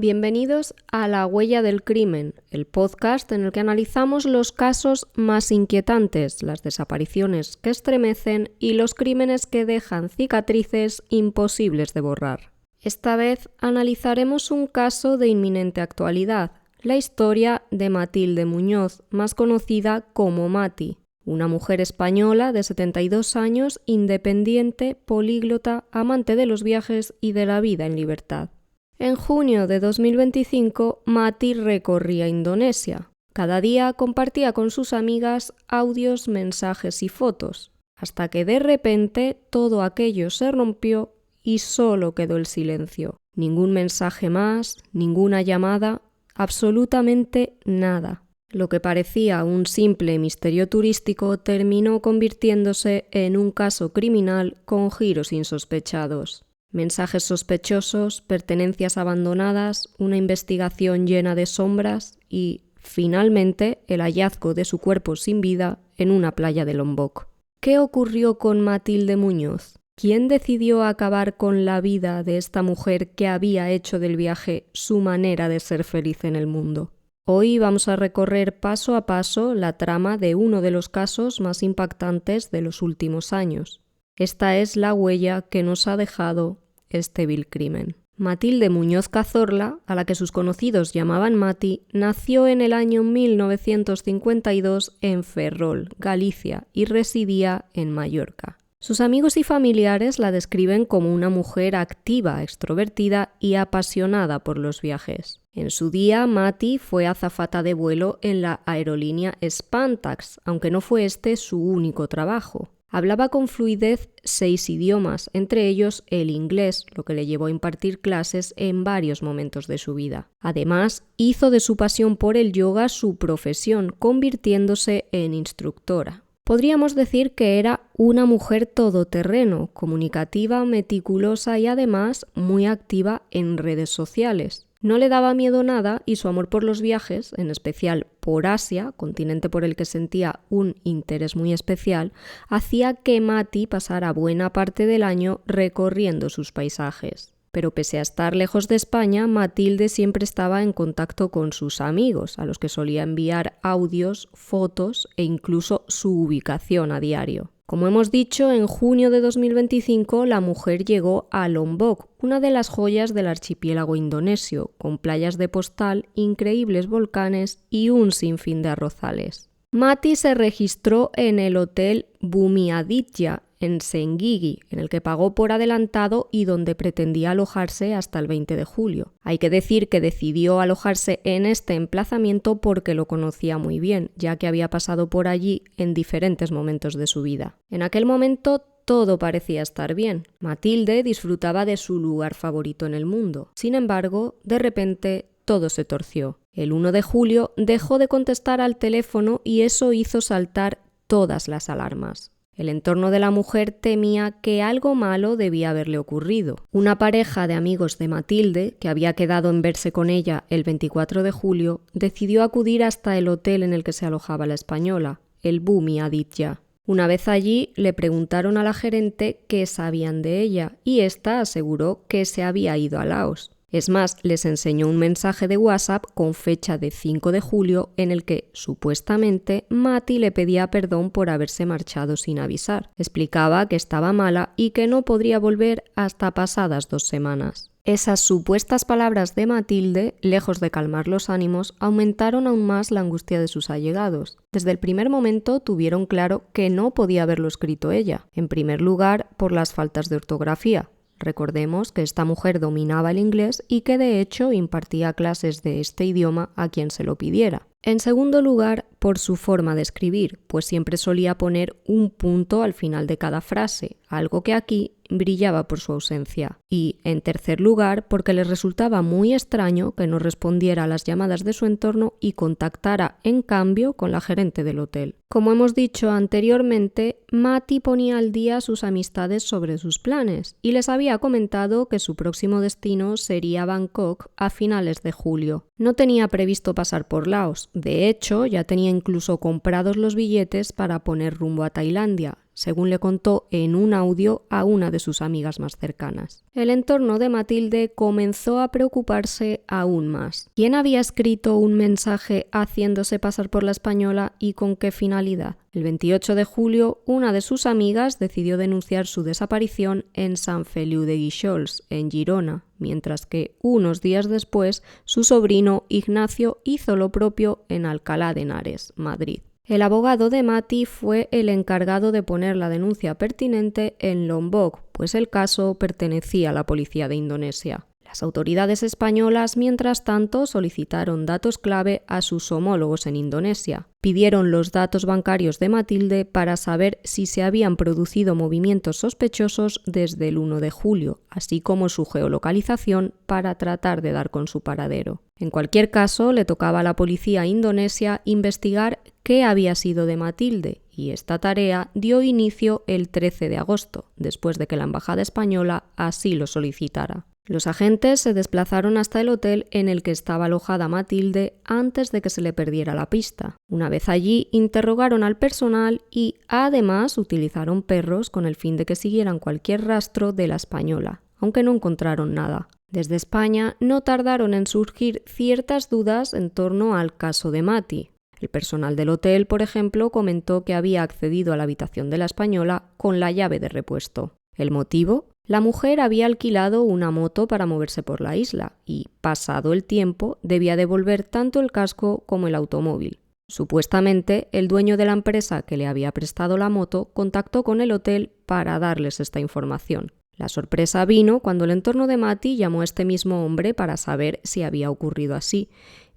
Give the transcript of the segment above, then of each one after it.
Bienvenidos a La Huella del Crimen, el podcast en el que analizamos los casos más inquietantes, las desapariciones que estremecen y los crímenes que dejan cicatrices imposibles de borrar. Esta vez analizaremos un caso de inminente actualidad, la historia de Matilde Muñoz, más conocida como Mati, una mujer española de 72 años, independiente, políglota, amante de los viajes y de la vida en libertad. En junio de 2025, Mati recorría Indonesia. Cada día compartía con sus amigas audios, mensajes y fotos, hasta que de repente todo aquello se rompió y solo quedó el silencio. Ningún mensaje más, ninguna llamada, absolutamente nada. Lo que parecía un simple misterio turístico terminó convirtiéndose en un caso criminal con giros insospechados. Mensajes sospechosos, pertenencias abandonadas, una investigación llena de sombras y, finalmente, el hallazgo de su cuerpo sin vida en una playa de Lombok. ¿Qué ocurrió con Matilde Muñoz? ¿Quién decidió acabar con la vida de esta mujer que había hecho del viaje su manera de ser feliz en el mundo? Hoy vamos a recorrer paso a paso la trama de uno de los casos más impactantes de los últimos años. Esta es la huella que nos ha dejado este vil crimen. Matilde Muñoz Cazorla, a la que sus conocidos llamaban Mati, nació en el año 1952 en Ferrol, Galicia, y residía en Mallorca. Sus amigos y familiares la describen como una mujer activa, extrovertida y apasionada por los viajes. En su día, Mati fue azafata de vuelo en la aerolínea Spantax, aunque no fue este su único trabajo. Hablaba con fluidez 6 idiomas, entre ellos el inglés, lo que le llevó a impartir clases en varios momentos de su vida. Además, hizo de su pasión por el yoga su profesión, convirtiéndose en instructora. Podríamos decir que era una mujer todoterreno, comunicativa, meticulosa y además muy activa en redes sociales. No le daba miedo nada y su amor por los viajes, en especial por Asia, continente por el que sentía un interés muy especial, hacía que Mati pasara buena parte del año recorriendo sus paisajes. Pero pese a estar lejos de España, Matilde siempre estaba en contacto con sus amigos, a los que solía enviar audios, fotos e incluso su ubicación a diario. Como hemos dicho, en junio de 2025 la mujer llegó a Lombok, una de las joyas del archipiélago indonesio, con playas de postal, increíbles volcanes y un sinfín de arrozales. Mati se registró en el hotel Bumi Aditya, en Senggigi, en el que pagó por adelantado y donde pretendía alojarse hasta el 20 de julio. Hay que decir que decidió alojarse en este emplazamiento porque lo conocía muy bien, ya que había pasado por allí en diferentes momentos de su vida. En aquel momento todo parecía estar bien. Matilde disfrutaba de su lugar favorito en el mundo. Sin embargo, de repente todo se torció. El 1 de julio dejó de contestar al teléfono y eso hizo saltar todas las alarmas. El entorno de la mujer temía que algo malo debía haberle ocurrido. Una pareja de amigos de Matilde, que había quedado en verse con ella el 24 de julio, decidió acudir hasta el hotel en el que se alojaba la española, el Bumi Aditya. Una vez allí, le preguntaron a la gerente qué sabían de ella y ésta aseguró que se había ido a Laos. Es más, les enseñó un mensaje de WhatsApp con fecha de 5 de julio en el que, supuestamente, Mati le pedía perdón por haberse marchado sin avisar. Explicaba que estaba mala y que no podría volver hasta pasadas 2 semanas. Esas supuestas palabras de Matilde, lejos de calmar los ánimos, aumentaron aún más la angustia de sus allegados. Desde el primer momento tuvieron claro que no podía haberlo escrito ella, en primer lugar por las faltas de ortografía. Recordemos que esta mujer dominaba el inglés y que de hecho impartía clases de este idioma a quien se lo pidiera. En segundo lugar, por su forma de escribir, pues siempre solía poner un punto al final de cada frase, algo que aquí brillaba por su ausencia. Y, en tercer lugar, porque les resultaba muy extraño que no respondiera a las llamadas de su entorno y contactara, en cambio, con la gerente del hotel. Como hemos dicho anteriormente, Mati ponía al día sus amistades sobre sus planes y les había comentado que su próximo destino sería Bangkok a finales de julio. No tenía previsto pasar por Laos. De hecho, ya tenía incluso comprados los billetes para poner rumbo a Tailandia. según le contó en un audio a una de sus amigas más cercanas. El entorno de Matilde comenzó a preocuparse aún más. ¿Quién había escrito un mensaje haciéndose pasar por la española y con qué finalidad? El 28 de julio, una de sus amigas decidió denunciar su desaparición en Sant Feliu de Guíxols, en Girona, mientras que unos días después su sobrino Ignacio hizo lo propio en Alcalá de Henares, Madrid. El abogado de Mati fue el encargado de poner la denuncia pertinente en Lombok, pues el caso pertenecía a la policía de Indonesia. Las autoridades españolas, mientras tanto, solicitaron datos clave a sus homólogos en Indonesia. Pidieron los datos bancarios de Matilde para saber si se habían producido movimientos sospechosos desde el 1 de julio, así como su geolocalización para tratar de dar con su paradero. En cualquier caso, le tocaba a la policía indonesia investigar qué había sido de Matilde, y esta tarea dio inicio el 13 de agosto, después de que la embajada española así lo solicitara. Los agentes se desplazaron hasta el hotel en el que estaba alojada Matilde antes de que se le perdiera la pista. Una vez allí, interrogaron al personal y, además, utilizaron perros con el fin de que siguieran cualquier rastro de la española, aunque no encontraron nada. Desde España no tardaron en surgir ciertas dudas en torno al caso de Mati. El personal del hotel, por ejemplo, comentó que había accedido a la habitación de la española con la llave de repuesto. ¿El motivo? La mujer había alquilado una moto para moverse por la isla y, pasado el tiempo, debía devolver tanto el casco como el automóvil. Supuestamente, el dueño de la empresa que le había prestado la moto contactó con el hotel para darles esta información. La sorpresa vino cuando el entorno de Mati llamó a este mismo hombre para saber si había ocurrido así,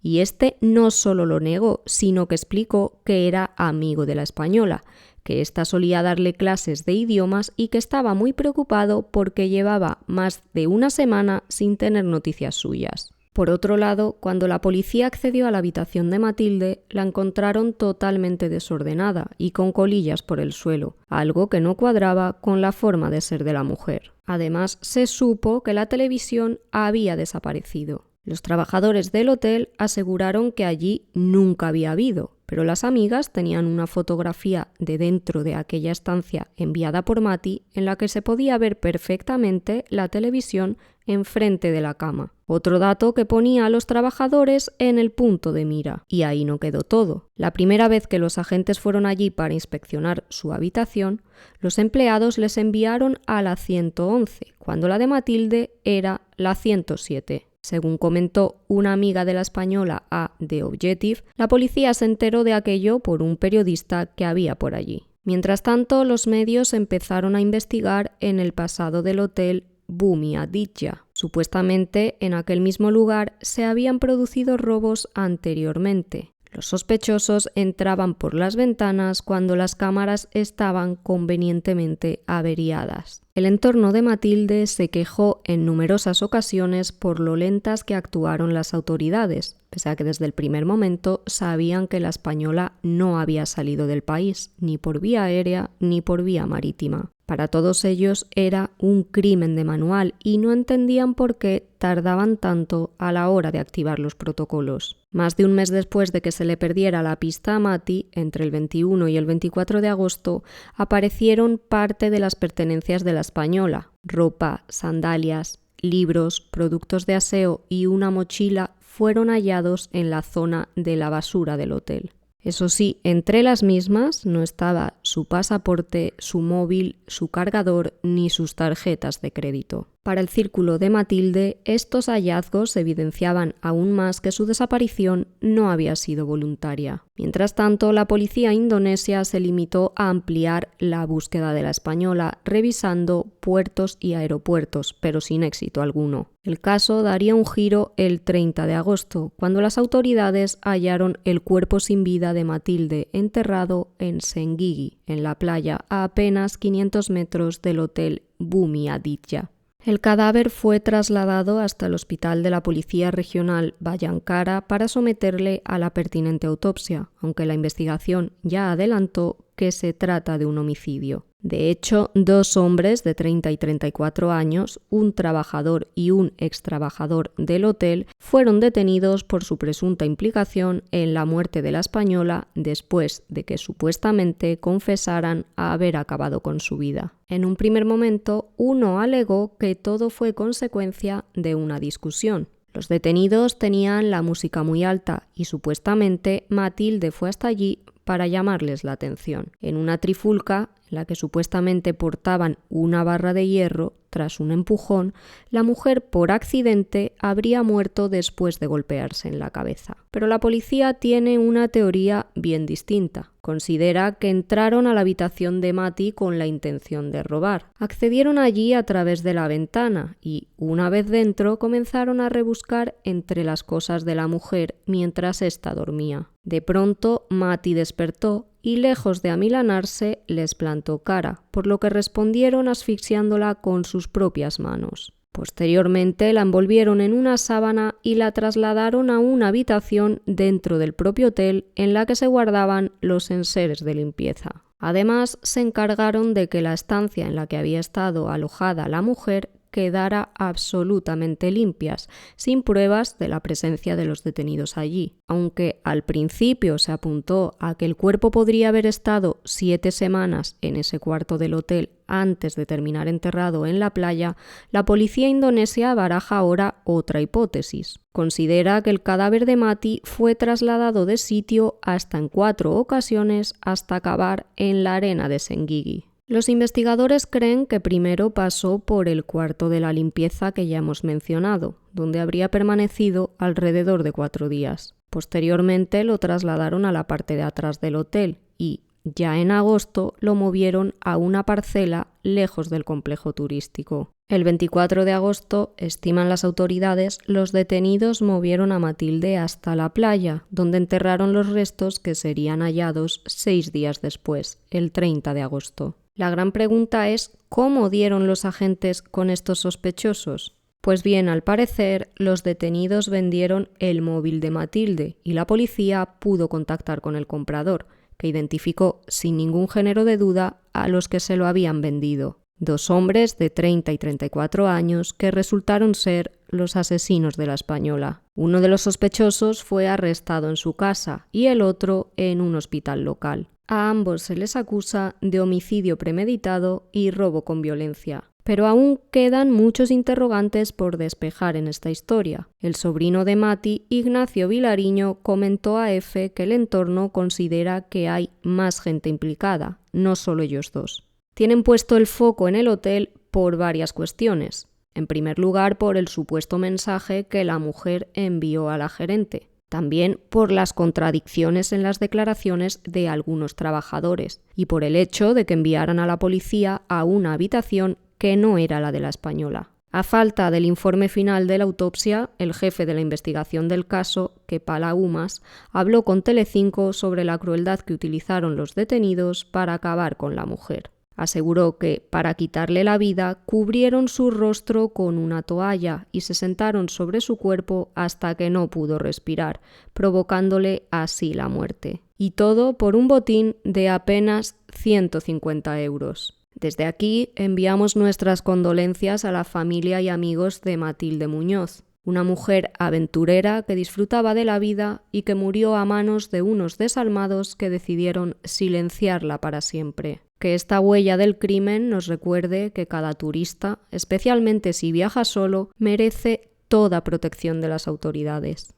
y este no solo lo negó, sino que explicó que era amigo de la española, que ésta solía darle clases de idiomas y que estaba muy preocupado porque llevaba más de una semana sin tener noticias suyas. Por otro lado, cuando la policía accedió a la habitación de Matilde, la encontraron totalmente desordenada y con colillas por el suelo, algo que no cuadraba con la forma de ser de la mujer. Además, se supo que la televisión había desaparecido. Los trabajadores del hotel aseguraron que allí nunca había habido, pero las amigas tenían una fotografía de dentro de aquella estancia enviada por Mati en la que se podía ver perfectamente la televisión enfrente de la cama. Otro dato que ponía a los trabajadores en el punto de mira. Y ahí no quedó todo. La primera vez que los agentes fueron allí para inspeccionar su habitación, los empleados les enviaron a la 111, cuando la de Matilde era la 107. Según comentó una amiga de la española a The Objective, la policía se enteró de aquello por un periodista que había por allí. Mientras tanto, los medios empezaron a investigar en el pasado del hotel Bumi Aditya. Supuestamente, en aquel mismo lugar se habían producido robos anteriormente. Los sospechosos entraban por las ventanas cuando las cámaras estaban convenientemente averiadas. El entorno de Matilde se quejó en numerosas ocasiones por lo lentas que actuaron las autoridades, pese a que desde el primer momento sabían que la española no había salido del país, ni por vía aérea ni por vía marítima. Para todos ellos era un crimen de manual y no entendían por qué tardaban tanto a la hora de activar los protocolos. Más de un mes después de que se le perdiera la pista a Mati, entre el 21 y el 24 de agosto, aparecieron parte de las pertenencias de la española: ropa, sandalias, libros, productos de aseo y una mochila fueron hallados en la zona de la basura del hotel. Eso sí, entre las mismas no estaba su pasaporte, su móvil, su cargador ni sus tarjetas de crédito. Para el círculo de Matilde, estos hallazgos evidenciaban aún más que su desaparición no había sido voluntaria. Mientras tanto, la policía indonesia se limitó a ampliar la búsqueda de la española, revisando puertos y aeropuertos, pero sin éxito alguno. El caso daría un giro el 30 de agosto, cuando las autoridades hallaron el cuerpo sin vida de Matilde enterrado en Senggigi, en la playa, a apenas 500 metros del hotel Bumi Aditya. El cadáver fue trasladado hasta el hospital de la Policía Regional Bhayankara para someterle a la pertinente autopsia, aunque la investigación ya adelantó que se trata de un homicidio. De hecho, 2 hombres de 30 y 34 años, un trabajador y un extrabajador del hotel, fueron detenidos por su presunta implicación en la muerte de la española después de que supuestamente confesaran haber acabado con su vida. En un primer momento, uno alegó que todo fue consecuencia de una discusión. Los detenidos tenían la música muy alta y supuestamente Matilde fue hasta allí para llamarles la atención. En una trifulca, en la que supuestamente portaban una barra de hierro, tras un empujón, la mujer por accidente habría muerto después de golpearse en la cabeza. Pero la policía tiene una teoría bien distinta. Considera que entraron a la habitación de Mati con la intención de robar. Accedieron allí a través de la ventana y, una vez dentro, comenzaron a rebuscar entre las cosas de la mujer mientras ésta dormía. De pronto, Mati despertó y, lejos de amilanarse, les plantó cara, por lo que respondieron asfixiándola con sus propias manos. Posteriormente la envolvieron en una sábana y la trasladaron a una habitación dentro del propio hotel en la que se guardaban los enseres de limpieza. Además, se encargaron de que la estancia en la que había estado alojada la mujer quedara absolutamente limpias, sin pruebas de la presencia de los detenidos allí. Aunque al principio se apuntó a que el cuerpo podría haber estado 7 semanas en ese cuarto del hotel antes de terminar enterrado en la playa, la policía indonesia baraja ahora otra hipótesis. Considera que el cadáver de Mati fue trasladado de sitio hasta en 4 ocasiones hasta acabar en la arena de Senggigi. Los investigadores creen que primero pasó por el cuarto de la limpieza que ya hemos mencionado, donde habría permanecido alrededor de 4 días. Posteriormente lo trasladaron a la parte de atrás del hotel y, ya en agosto, lo movieron a una parcela lejos del complejo turístico. El 24 de agosto, estiman las autoridades, los detenidos movieron a Matilde hasta la playa, donde enterraron los restos que serían hallados 6 días después, el 30 de agosto. La gran pregunta es, ¿cómo dieron los agentes con estos sospechosos? Pues bien, al parecer, los detenidos vendieron el móvil de Matilde y la policía pudo contactar con el comprador, que identificó sin ningún género de duda a los que se lo habían vendido. 2 hombres de 30 y 34 años que resultaron ser los asesinos de la española. Uno de los sospechosos fue arrestado en su casa y el otro en un hospital local. A ambos se les acusa de homicidio premeditado y robo con violencia. Pero aún quedan muchos interrogantes por despejar en esta historia. El sobrino de Mati, Ignacio Vilariño, comentó a EFE que el entorno considera que hay más gente implicada, no solo ellos dos. Tienen puesto el foco en el hotel por varias cuestiones. En primer lugar, por el supuesto mensaje que la mujer envió a la gerente. También por las contradicciones en las declaraciones de algunos trabajadores y por el hecho de que enviaran a la policía a una habitación que no era la de la española. A falta del informe final de la autopsia, el jefe de la investigación del caso, Kepala Umas, habló con Telecinco sobre la crueldad que utilizaron los detenidos para acabar con la mujer. Aseguró que, para quitarle la vida, cubrieron su rostro con una toalla y se sentaron sobre su cuerpo hasta que no pudo respirar, provocándole así la muerte. Y todo por un botín de apenas 150 euros. Desde aquí enviamos nuestras condolencias a la familia y amigos de Matilde Muñoz, una mujer aventurera que disfrutaba de la vida y que murió a manos de unos desalmados que decidieron silenciarla para siempre. Que esta huella del crimen nos recuerde que cada turista, especialmente si viaja solo, merece toda protección de las autoridades.